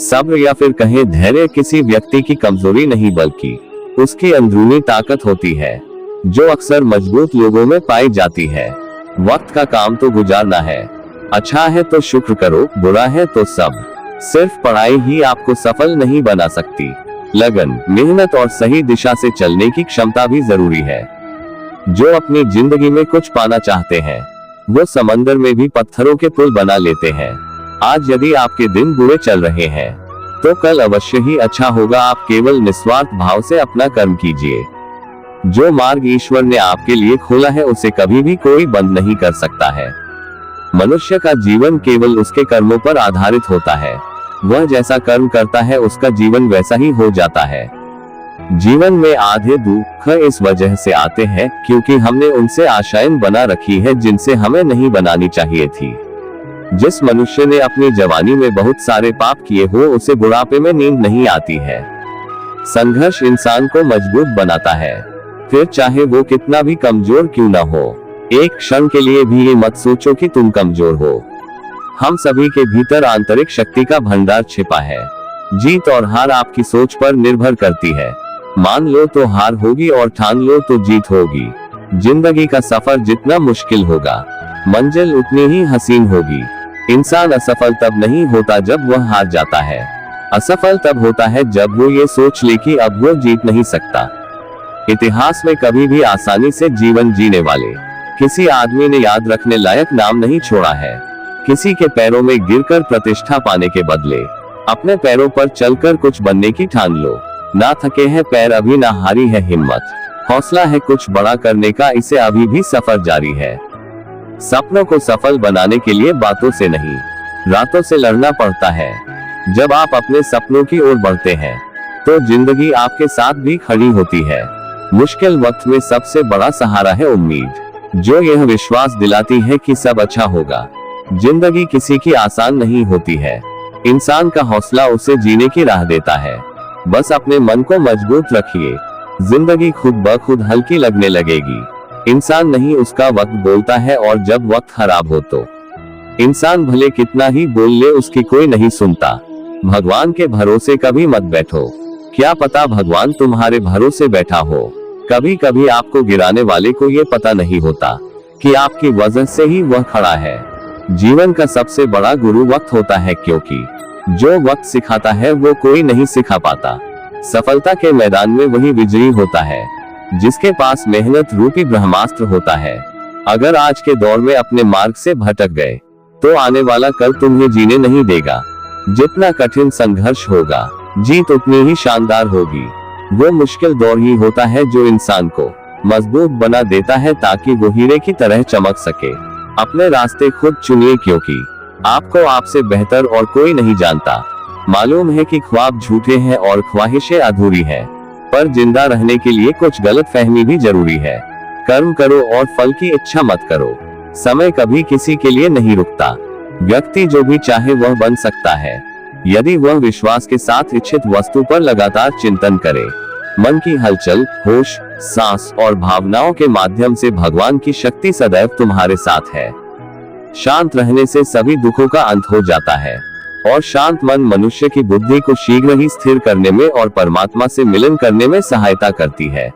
सब्र या फिर कहें धैर्य किसी व्यक्ति की कमजोरी नहीं बल्कि उसकी अंदरूनी ताकत होती है, जो अक्सर मजबूत लोगों में पाई जाती है। वक्त का काम तो गुजारना है, अच्छा है तो शुक्र करो, बुरा है तो सब्र। सिर्फ पढ़ाई ही आपको सफल नहीं बना सकती, लगन, मेहनत और सही दिशा से चलने की क्षमता भी जरूरी है। जो अपनी जिंदगी में कुछ पाना चाहते हैं वो समंदर में भी पत्थरों के पुल बना लेते हैं। आज यदि आपके दिन बुरे चल रहे हैं तो कल अवश्य ही अच्छा होगा। आप केवल निस्वार्थ भाव से अपना कर्म कीजिए। जो मार्ग ईश्वर ने आपके लिए खोला है उसे कभी भी कोई बंद नहीं कर सकता है। मनुष्य का जीवन केवल उसके कर्मों पर आधारित होता है। वह जैसा कर्म करता है उसका जीवन वैसा ही हो जाता है। जीवन में आधे दुख इस वजह से आते हैं क्योंकि हमने उनसे आशाएं बना रखी है जिनसे हमें नहीं बनानी चाहिए थी। जिस मनुष्य ने अपनी जवानी में बहुत सारे पाप किए हो उसे बुढ़ापे में नींद नहीं आती है। संघर्ष इंसान को मजबूत बनाता है, फिर चाहे वो कितना भी कमजोर क्यों ना हो। एक क्षण के लिए भी ये मत सोचो कि तुम कमजोर हो। हम सभी के भीतर आंतरिक शक्ति का भंडार छिपा है। जीत और हार आपकी सोच पर निर्भर करती है। मान लो तो हार होगी और ठान लो तो जीत होगी। जिंदगी का सफर जितना मुश्किल होगा मंजिल उतनी ही हसीन होगी। इंसान असफल तब नहीं होता जब वह हार जाता है, असफल तब होता है जब वो ये सोच ले कि अब वो जीत नहीं सकता। इतिहास में कभी भी आसानी से जीवन जीने वाले किसी आदमी ने याद रखने लायक नाम नहीं छोड़ा है। किसी के पैरों में गिरकर प्रतिष्ठा पाने के बदले अपने पैरों पर चलकर कुछ बनने की ठान लो। ना थके हैं पैर अभी, ना हारी है हिम्मत। हौसला है कुछ बड़ा करने का, इसे अभी भी सफर जारी है। सपनों को सफल बनाने के लिए बातों से नहीं रातों से लड़ना पड़ता है। जब आप अपने सपनों की ओर बढ़ते हैं तो जिंदगी आपके साथ भी खड़ी होती है। मुश्किल वक्त में सबसे बड़ा सहारा है उम्मीद, जो यह विश्वास दिलाती है कि सब अच्छा होगा। जिंदगी किसी की आसान नहीं होती है। इंसान का हौसला उसे जीने की राह देता है। बस अपने मन को मजबूत रखिए, जिंदगी खुद ब खुद हल्की लगने लगेगी। इंसान नहीं उसका वक्त बोलता है, और जब वक्त खराब हो तो इंसान भले कितना ही बोल ले उसकी कोई नहीं सुनता। भगवान के भरोसे कभी मत बैठो, क्या पता भगवान तुम्हारे भरोसे बैठा हो। कभी कभी आपको गिराने वाले को ये पता नहीं होता कि आपकी वजह से ही वह खड़ा है। जीवन का सबसे बड़ा गुरु वक्त होता है, क्योंकि जो वक्त सिखाता है वो कोई नहीं सिखा पाता। सफलता के मैदान में वही विजयी होता है जिसके पास मेहनत रूपी ब्रह्मास्त्र होता है। अगर आज के दौर में अपने मार्ग से भटक गए तो आने वाला कल तुम्हें जीने नहीं देगा। जितना कठिन संघर्ष होगा जीत उतनी ही शानदार होगी। वो मुश्किल दौर ही होता है जो इंसान को मजबूत बना देता है ताकि वो हीरे की तरह चमक सके। अपने रास्ते खुद चुनिए, क्योंकि आपको आपसे बेहतर और कोई नहीं जानता। मालूम है कि ख्वाब झूठे हैं और ख्वाहिशें अधूरी हैं, पर जिंदा रहने के लिए कुछ गलतफहमी भी जरूरी है। कर्म करो और फल की इच्छा मत करो। समय कभी किसी के लिए नहीं रुकता। व्यक्ति जो भी चाहे वह बन सकता है, यदि वह विश्वास के साथ इच्छित वस्तु पर लगातार चिंतन करे। मन की हलचल, होश, सांस और भावनाओं के माध्यम से भगवान की शक्ति सदैव तुम्हारे साथ है। शांत रहने से सभी दुखों का अंत हो जाता है, और शांत मन मनुष्य की बुद्धि को शीघ्र ही स्थिर करने में और परमात्मा से मिलन करने में सहायता करती है।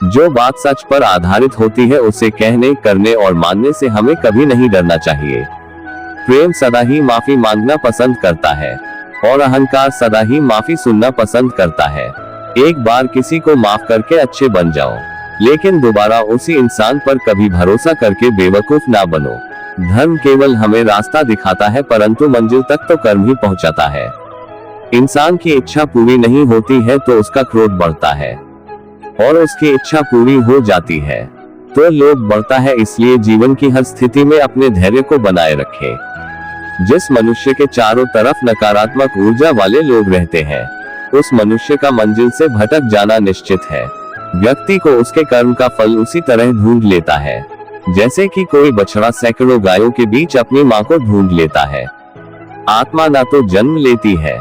जो बात सच पर आधारित होती है उसे कहने, करने और मानने से हमें कभी नहीं डरना चाहिए। प्रेम सदा ही माफी मांगना पसंद करता है, और अहंकार सदा ही माफी सुनना पसंद करता है। एक बार किसी को माफ करके अच्छे बन जाओ, लेकिन दोबारा उसी इंसान पर कभी भरोसा करके बेवकूफ ना बनो। धर्म केवल हमें रास्ता दिखाता है, परंतु मंजिल तक तो कर्म ही पहुंचाता है। इंसान की इच्छा पूरी नहीं होती है तो उसका क्रोध बढ़ता है, और उसकी इच्छा पूरी हो जाती है तो लोभ बढ़ता है। इसलिए जीवन की हर स्थिति में अपने धैर्य को बनाए रखें। जिस मनुष्य के चारों तरफ नकारात्मक ऊर्जा वाले लोग रहते हैं, उस मनुष्य का मंजिल से भटक जाना निश्चित है। व्यक्ति को उसके कर्म का फल उसी तरह ढूंढ लेता है जैसे कि कोई बछड़ा सैकड़ों गायों के बीच अपनी मां को ढूंढ लेता है। आत्मा ना तो जन्म लेती है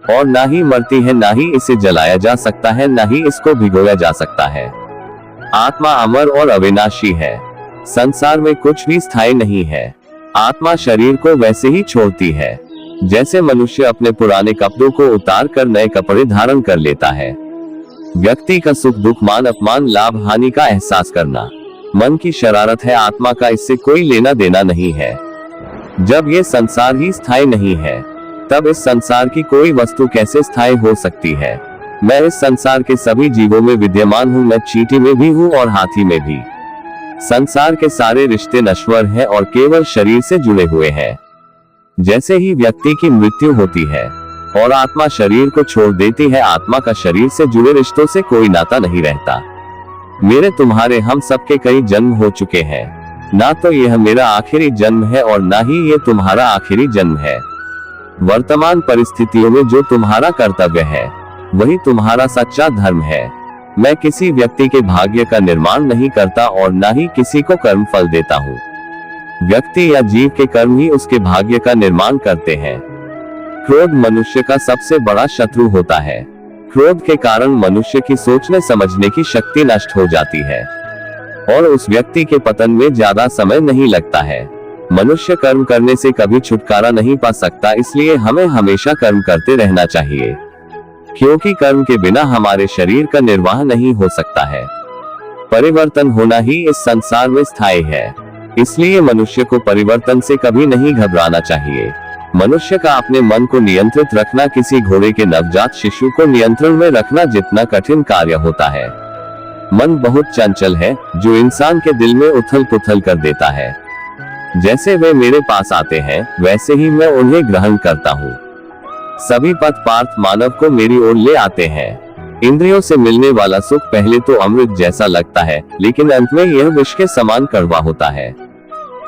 और ना ही मरती है, ना ही इसे जलाया जा सकता है, ना ही इसको भिगोया जा सकता है। आत्मा अमर और अविनाशी है। संसार में कुछ भी स्थायी नहीं है। आत्मा शरीर को वैसे ही छोड़ती है जैसे मनुष्य अपने पुराने कपड़ों को उतार कर नए कपड़े धारण कर लेता है। व्यक्ति का सुख दुख, मान अपमान, लाभ हानि का एहसास करना मन की शरारत है, आत्मा का इससे कोई लेना देना नहीं है। जब ये संसार ही स्थायी नहीं है, तब इस संसार की कोई वस्तु कैसे स्थायी हो सकती है। मैं इस संसार के सभी जीवों में विद्यमान हूँ, मैं चींटी में भी हूँ और हाथी में भी। संसार के सारे रिश्ते नश्वर हैं और केवल शरीर से जुड़े हुए हैं। जैसे ही व्यक्ति की मृत्यु होती है और आत्मा शरीर को छोड़ देती है, आत्मा का शरीर से जुड़े रिश्तों से कोई नाता नहीं रहता। मेरे तुम्हारे हम सबके कई जन्म हो चुके हैं, ना तो यह मेरा आखिरी जन्म है और ना ही ये तुम्हारा आखिरी जन्म है। वर्तमान परिस्थितियों में जो तुम्हारा कर्तव्य है वही तुम्हारा सच्चा धर्म है। मैं किसी व्यक्ति के भाग्य का निर्माण नहीं करता और ना ही किसी को कर्म फल देता हूँ। व्यक्ति या जीव के कर्म ही उसके भाग्य का निर्माण करते हैं। क्रोध मनुष्य का सबसे बड़ा शत्रु होता है। क्रोध के कारण मनुष्य की सोचने समझने की शक्ति नष्ट हो जाती है और उस व्यक्ति के पतन में ज्यादा समय नहीं लगता है। मनुष्य कर्म करने से कभी छुटकारा नहीं पा सकता, इसलिए हमें हमेशा कर्म करते रहना चाहिए, क्योंकि कर्म के बिना हमारे शरीर का निर्वाह नहीं हो सकता है। परिवर्तन होना ही इस संसार में स्थायी है, इसलिए मनुष्य को परिवर्तन से कभी नहीं घबराना चाहिए। मनुष्य का अपने मन को नियंत्रित रखना किसी घोड़े के नवजात शिशु को नियंत्रण में रखना जितना कठिन कार्य होता है। मन बहुत चंचल है, जो इंसान के दिल में उथल पुथल कर देता है। जैसे वे मेरे पास आते हैं वैसे ही मैं उन्हें ग्रहण करता हूँ। सभी पथ पार्थ मानव को मेरी ओर ले आते हैं। इंद्रियों से मिलने वाला सुख पहले तो अमृत जैसा लगता है, लेकिन अंत में यह विष के समान कड़वा होता है।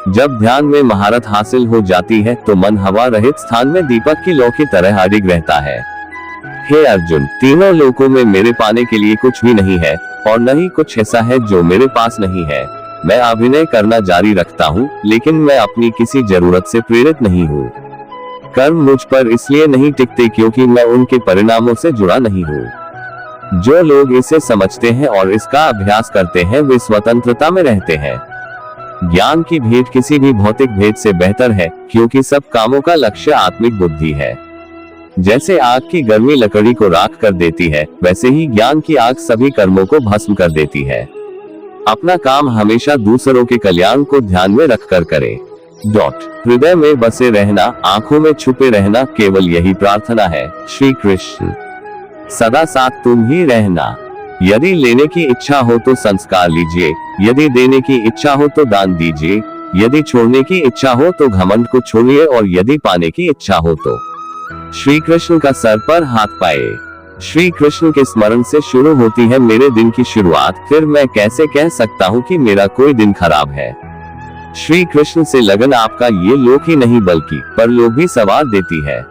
जब ध्यान में महारत हासिल हो जाती है तो मन हवा रहित स्थान में दीपक की लौ की तरह अडिग रहता है। हे अर्जुन, तीनों लोकों में मेरे पाने के लिए कुछ भी नहीं है और न ही कुछ ऐसा है जो मेरे पास नहीं है। मैं अभिनय करना जारी रखता हूँ, लेकिन मैं अपनी किसी जरूरत से प्रेरित नहीं हूँ। कर्म मुझ पर इसलिए नहीं टिकते क्योंकि मैं उनके परिणामों से जुड़ा नहीं हूँ। जो लोग इसे समझते हैं और इसका अभ्यास करते हैं वे स्वतंत्रता में रहते हैं। ज्ञान की भेंट किसी भी भौतिक भेंट से बेहतर है, क्योंकि सब कामों का लक्ष्य आत्मिक बुद्धि है। जैसे आग की गर्मी लकड़ी को राख कर देती है, वैसे ही ज्ञान की आग सभी कर्मों को भस्म कर देती है। अपना काम हमेशा दूसरों के कल्याण को ध्यान में रखकर करें। हृदय में बसे रहना, आंखों में छुपे रहना, केवल यही प्रार्थना है। श्री कृष्ण। सदा साथ तुम ही रहना। यदि लेने की इच्छा हो तो संस्कार लीजिए, यदि देने की इच्छा हो तो दान दीजिए, यदि छोड़ने की इच्छा हो तो घमंड को छोड़िए और यदि पाने की इच्छा हो तो श्री कृष्ण का सर पर हाथ पाए। श्री कृष्ण के स्मरण से शुरू होती है मेरे दिन की शुरुआत, फिर मैं कैसे कह सकता हूँ कि मेरा कोई दिन खराब है। श्री कृष्ण से लगन आपका ये लोक ही नहीं बल्कि परलोक भी सवार देती है।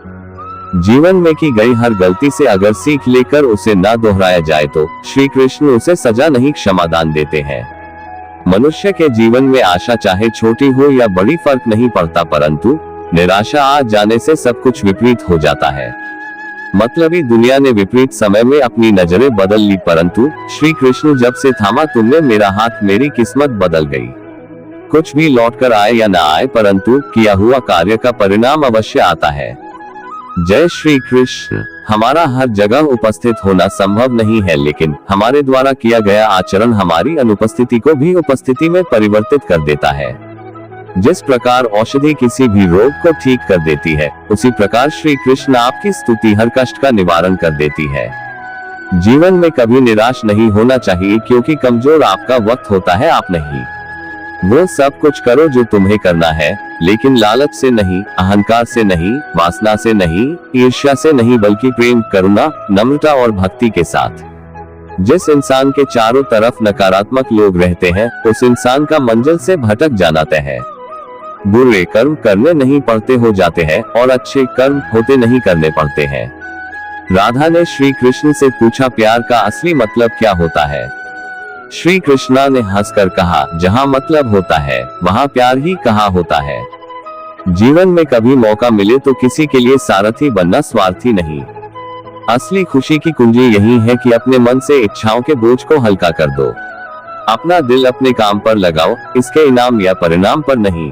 जीवन में की गई हर गलती से अगर सीख लेकर उसे ना दोहराया जाए तो श्री कृष्ण उसे सजा नहीं क्षमादान देते हैं। मनुष्य के जीवन में आशा चाहे छोटी हो या बड़ी फर्क नहीं पड़ता, परंतु निराशा आ जाने से सब कुछ विपरीत हो जाता है। मतलबी दुनिया ने विपरीत समय में अपनी नजरें बदल ली, परंतु श्री कृष्ण जब से थामा तुमने मेरा हाथ, मेरी किस्मत बदल गई। कुछ भी लौट कर आए या ना आए, परंतु किया हुआ कार्य का परिणाम अवश्य आता है। जय श्री कृष्ण। हमारा हर जगह उपस्थित होना संभव नहीं है, लेकिन हमारे द्वारा किया गया आचरण हमारी अनुपस्थिति को भी उपस्थिति में परिवर्तित कर देता है। जिस प्रकार औषधि किसी भी रोग को ठीक कर देती है, उसी प्रकार श्री कृष्ण आपकी स्तुति हर कष्ट का निवारण कर देती है। जीवन में कभी निराश नहीं होना चाहिए, क्योंकि कमजोर आपका वक्त होता है, आप नहीं। वो सब कुछ करो जो तुम्हें करना है, लेकिन लालच से नहीं, अहंकार से नहीं, वासना से नहीं, ईर्ष्या से नहीं, बल्कि प्रेम, करुणा, नम्रता और भक्ति के साथ। जिस इंसान के चारों तरफ नकारात्मक लोग रहते हैं, उस इंसान का मंजिल से भटक जाना तय है। बुरे कर्म करने नहीं पड़ते हो जाते हैं और अच्छे कर्म होते नहीं करने पड़ते हैं। राधा ने श्री कृष्ण से पूछा, प्यार का असली मतलब क्या होता है? श्री कृष्णा ने हंसकर कहा, जहाँ मतलब होता है वहाँ प्यार ही कहाँ होता है। जीवन में कभी मौका मिले तो किसी के लिए सारथी बनना स्वार्थी नहीं। असली खुशी की कुंजी यही है कि अपने मन से इच्छाओं के बोझ को हल्का कर दो। अपना दिल अपने काम पर लगाओ, इसके इनाम या परिणाम पर नहीं।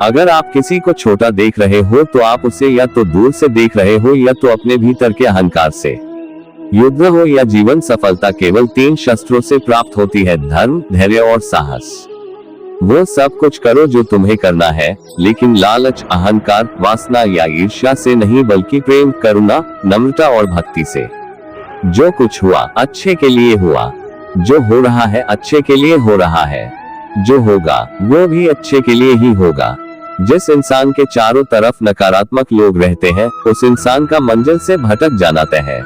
अगर आप किसी को छोटा देख रहे हो तो आप उसे या तो दूर से देख रहे हो या तो अपने भीतर के अहंकार से। युद्ध हो या जीवन सफलता केवल 3 शस्त्रों से प्राप्त होती है, धर्म, धैर्य और साहस। वो सब कुछ करो जो तुम्हें करना है, लेकिन लालच, अहंकार, वासना या ईर्ष्या से नहीं, बल्कि प्रेम, करुणा, नम्रता और भक्ति से। जो कुछ हुआ अच्छे के लिए हुआ, जो हो रहा है अच्छे के लिए हो रहा है, जो होगा वो भी अच्छे के लिए ही होगा। जिस इंसान के चारों तरफ नकारात्मक लोग रहते हैं, उस इंसान का मंजिल से भटक जाना तय है।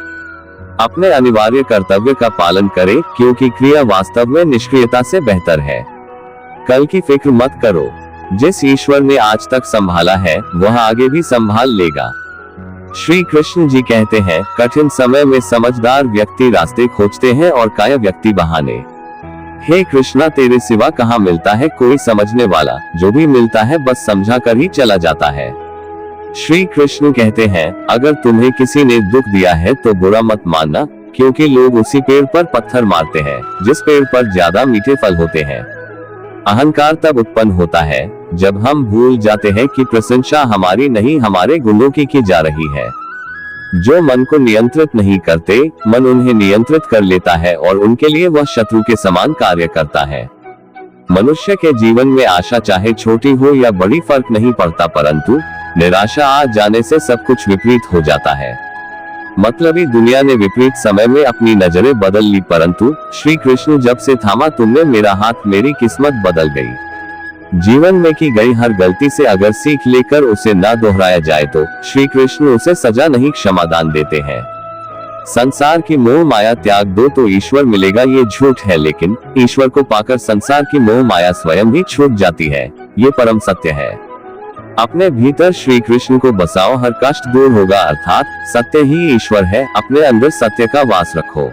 अपने अनिवार्य कर्तव्य का पालन करें, क्योंकि क्रिया वास्तव में निष्क्रियता से बेहतर है। कल की फिक्र मत करो, जिस ईश्वर ने आज तक संभाला है वह आगे भी संभाल लेगा। श्री कृष्ण जी कहते हैं, कठिन समय में समझदार व्यक्ति रास्ते खोजते हैं और काया व्यक्ति बहाने। हे कृष्णा, तेरे सिवा कहाँ मिलता है कोई समझने वाला, जो भी मिलता है बस समझा कर ही चला जाता है। श्री कृष्ण कहते हैं, अगर तुम्हें किसी ने दुख दिया है तो बुरा मत मानना, क्योंकि लोग उसी पेड़ पर पत्थर मारते हैं जिस पेड़ पर ज्यादा मीठे फल होते हैं। अहंकार तब उत्पन्न होता है जब हम भूल जाते हैं कि प्रशंसा हमारी नहीं, हमारे गुणों की जा रही है। जो मन को नियंत्रित नहीं करते, मन उन्हें नियंत्रित कर लेता है और उनके लिए वह शत्रु के समान कार्य करता है। मनुष्य के जीवन में आशा चाहे छोटी हो या बड़ी फर्क नहीं पड़ता, परंतु निराशा आ जाने से सब कुछ विपरीत हो जाता है। मतलबी दुनिया ने विपरीत समय में अपनी नजरें बदल ली, परंतु श्री कृष्ण जब से थामा तुमने मेरा हाथ, मेरी किस्मत बदल गई। जीवन में की गई हर गलती से अगर सीख लेकर उसे ना दोहराया जाए तो श्री कृष्ण उसे सजा नहीं, क्षमादान देते हैं। संसार की मोह माया त्याग दो तो ईश्वर मिलेगा, ये झूठ है, लेकिन ईश्वर को पाकर संसार की मोह माया स्वयं भी छूट जाती है, ये परम सत्य है। अपने भीतर श्री कृष्ण को बसाओ, हर कष्ट दूर होगा, अर्थात सत्य ही ईश्वर है। अपने अंदर सत्य का वास रखो।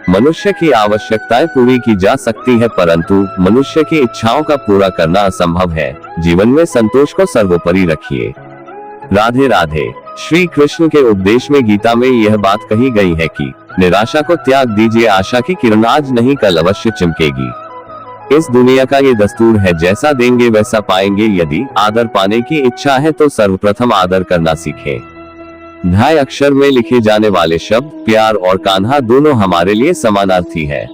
मनुष्य की आवश्यकताएं पूरी की जा सकती है, परंतु मनुष्य की इच्छाओं का पूरा करना असंभव है। जीवन में संतोष को सर्वोपरि रखिए। राधे राधे। श्री कृष्ण के उपदेश में, गीता में यह बात कही गई है कि निराशा को त्याग दीजिए, आशा की किरण आज नहीं कल अवश्य चमकेगी। इस दुनिया का ये दस्तूर है, जैसा देंगे वैसा पाएंगे। यदि आदर पाने की इच्छा है तो सर्वप्रथम आदर करना सीखें। ढाई अक्षर में लिखे जाने वाले शब्द प्यार और कान्हा दोनों हमारे लिए समानार्थी है।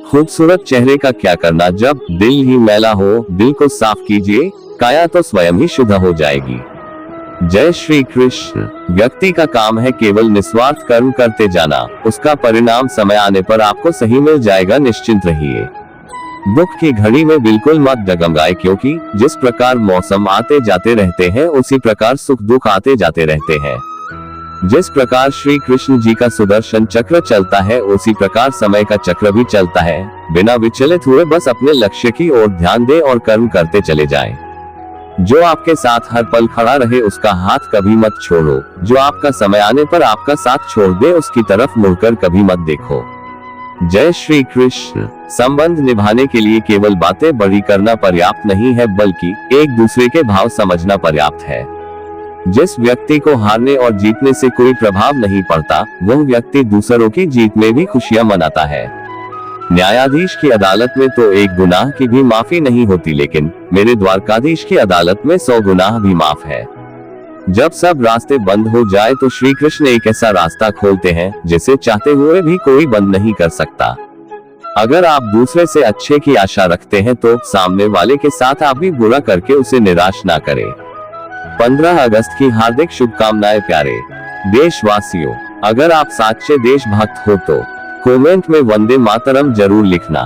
खूबसूरत चेहरे का क्या करना जब दिल ही मैला हो, दिल को साफ कीजिए, काया तो स्वयं ही शुद्ध हो जाएगी। जय श्री कृष्ण। व्यक्ति का काम है केवल निस्वार्थ कर्म करते जाना, उसका परिणाम समय आने पर आपको सही मिल जाएगा, निश्चिंत रहिए। दुख की घड़ी में बिल्कुल मत डगमगाए, क्योंकि जिस प्रकार मौसम आते जाते रहते हैं उसी प्रकार सुख दुख आते जाते रहते हैं। जिस प्रकार श्री कृष्ण जी का सुदर्शन चक्र चलता है उसी प्रकार समय का चक्र भी चलता है। बिना विचलित हुए बस अपने लक्ष्य की ओर ध्यान दें और कर्म करते चले जाएं। जो आपके साथ हर पल खड़ा रहे उसका हाथ कभी मत छोड़ो, जो आपका समय आने पर आपका साथ छोड़ दे उसकी तरफ मुड़कर कभी मत देखो। जय श्री कृष्ण। संबंध निभाने के लिए केवल बातें बड़ी करना पर्याप्त नहीं है, बल्कि एक दूसरे के भाव समझना पर्याप्त है। जिस व्यक्ति को हारने और जीतने से कोई प्रभाव नहीं पड़ता, वह व्यक्ति दूसरों की जीत में भी खुशियां मनाता है। न्यायाधीश की अदालत में तो एक गुनाह की भी माफी नहीं होती, लेकिन मेरे द्वारकाधीश की अदालत में 100 गुनाह भी माफ है। जब सब रास्ते बंद हो जाए तो श्री कृष्ण एक ऐसा रास्ता खोलते हैं जिसे चाहते हुए भी कोई बंद नहीं कर सकता। अगर आप दूसरे से अच्छे की आशा रखते हैं तो सामने वाले के साथ आप भी बुरा करके उसे निराश ना करें। 15 अगस्त की हार्दिक शुभकामनाएं प्यारे देशवासियों। अगर आप सच्चे देशभक्त हो तो कमेंट में वंदे मातरम जरूर लिखना।